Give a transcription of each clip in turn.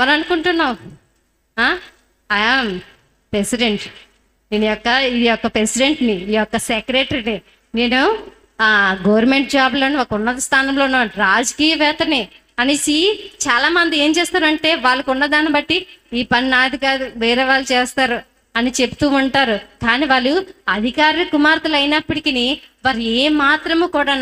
ఎవరు అనుకుంటున్నావు? I am president, నేను ఈ యొక్క ప్రెసిడెంట్ని, ఈ యొక్క సెక్రటరీని, నేను గవర్నమెంట్ జాబ్లోను ఒక ఉన్నత స్థానంలోను రాజకీయవేత్తని అనేసి చాలామంది ఏం చేస్తారంటే వాళ్ళకు ఉన్నదాన్ని బట్టి ఈ పని నాది కాదు వేరే వాళ్ళు చేస్తారు అని చెప్తూ ఉంటారు. కానీ వాళ్ళు అధికార కుమార్తెలు అయినప్పటికీ వారు ఏ మాత్రము కూడా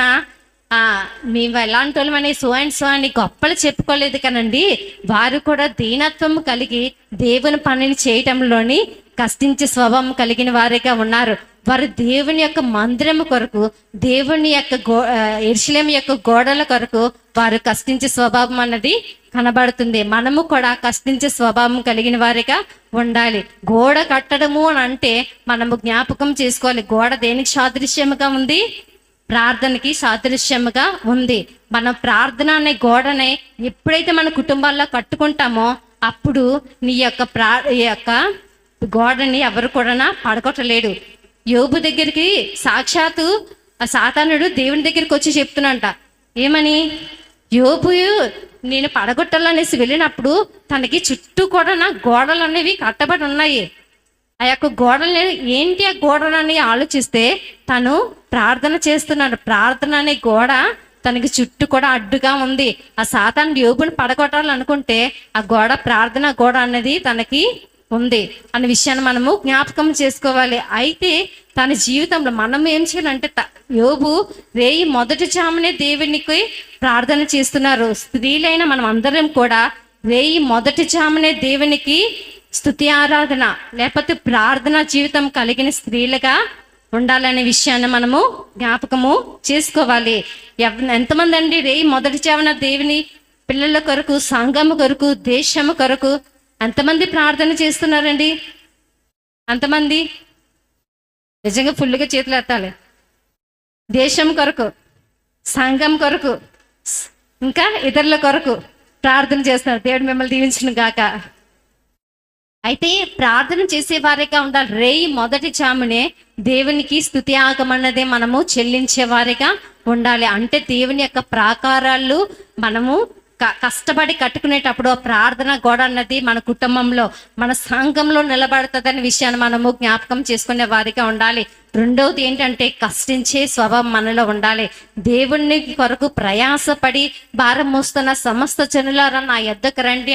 మేము ఎలాంటి వాళ్ళమని సో అండ్ సో అని గొప్పలు చెప్పుకోలేదు కానండి. వారు కూడా దీనత్వం కలిగి దేవుని పనిని చేయటంలోని కష్టించే స్వభావం కలిగిన వారిగా ఉన్నారు. వారు దేవుని యొక్క మందిరము కొరకు, దేవుని యొక్క యెరూషలేము యొక్క గోడల కొరకు వారు కష్టించే స్వభావం అన్నది కనబడుతుంది. మనము కూడా కష్టించే స్వభావం కలిగిన వారిగా ఉండాలి. గోడ కట్టడము అని అంటే మనము జ్ఞాపకం చేసుకోవాలి. గోడ దేనికి సాదృశ్యముగా ఉంది? ప్రార్థనకి సాదృశ్యముగా ఉంది. మనం ప్రార్థన అనే గోడని ఎప్పుడైతే మన కుటుంబాల్లో కట్టుకుంటామో అప్పుడు నీ యొక్క గోడని ఎవరు కూడా పడగొట్టలేడు. యోబు దగ్గరికి సాక్షాత్తు సాతానుడు దేవుని దగ్గరికి వచ్చి చెప్తున్నంట. ఏమని? యోబు నేను పడగొట్టాలనేసి వెళ్ళినప్పుడు తనకి చుట్టూ కూడా గోడలు అనేవి కట్టబడి ఉన్నాయి. ఆ యొక్క గోడలు ఏంటి? ఆ గోడలని ఆలోచిస్తే తను ప్రార్థన చేస్తున్నాడు. ప్రార్థన అనే గోడ తనకి చుట్టూ కూడా అడ్డుగా ఉంది. ఆ సాతాను యోబుని పడగొట్టాలనుకుంటే ఆ గోడ, ప్రార్థన గోడ అనేది తనకి ఉంది అనే విషయాన్ని మనము జ్ఞాపకం చేసుకోవాలి. అయితే తన జీవితంలో మనం ఏం చేయాలంటే యోబు రేయి మొదటి జామునే దేవునికి ప్రార్థన చేస్తున్నారు. స్త్రీలైన మనం అందరం కూడా రేయి మొదటి జామునే దేవునికి స్తుతి ఆరాధన లేకపోతే ప్రార్థన జీవితం కలిగిన స్త్రీలుగా ఉండాలనే విషయాన్ని మనము జ్ఞాపకము చేసుకోవాలి. ఎంతమంది అండి రేయి మొదటి జామున దేవుని పిల్లల కొరకు, సంఘము కొరకు, దేశము కొరకు ఎంతమంది ప్రార్థన చేస్తున్నారండి? అంతమంది నిజంగా ఫుల్గా చేతులు ఎత్తాలి. దేశం కొరకు, సంఘం కొరకు, ఇంకా ఇతరుల కొరకు ప్రార్థన చేస్తున్నారు. దేవుడు మిమ్మల్ని దీవించును గాక. అయితే ప్రార్థన చేసేవారిగా ఉండాలి. రేయి మొదటి జామునే దేవునికి స్తుతి ఆగమన్నదే మనము చెల్లించేవారిగా ఉండాలి. అంటే దేవుని యొక్క ప్రాకారాలు మనము కష్టపడి కట్టుకునేటప్పుడు ఆ ప్రార్థన గోడ అన్నది మన కుటుంబంలో, మన సంఘంలో నిలబడుతుందనే విషయాన్ని మనము జ్ఞాపకం చేసుకునే వారిగా ఉండాలి. రెండవది ఏంటంటే కష్టించే స్వభావం మనలో ఉండాలి. దేవుని కొరకు ప్రయాసపడి భారం మోస్తున్న సమస్త జనులారా నా యొద్దకు రండి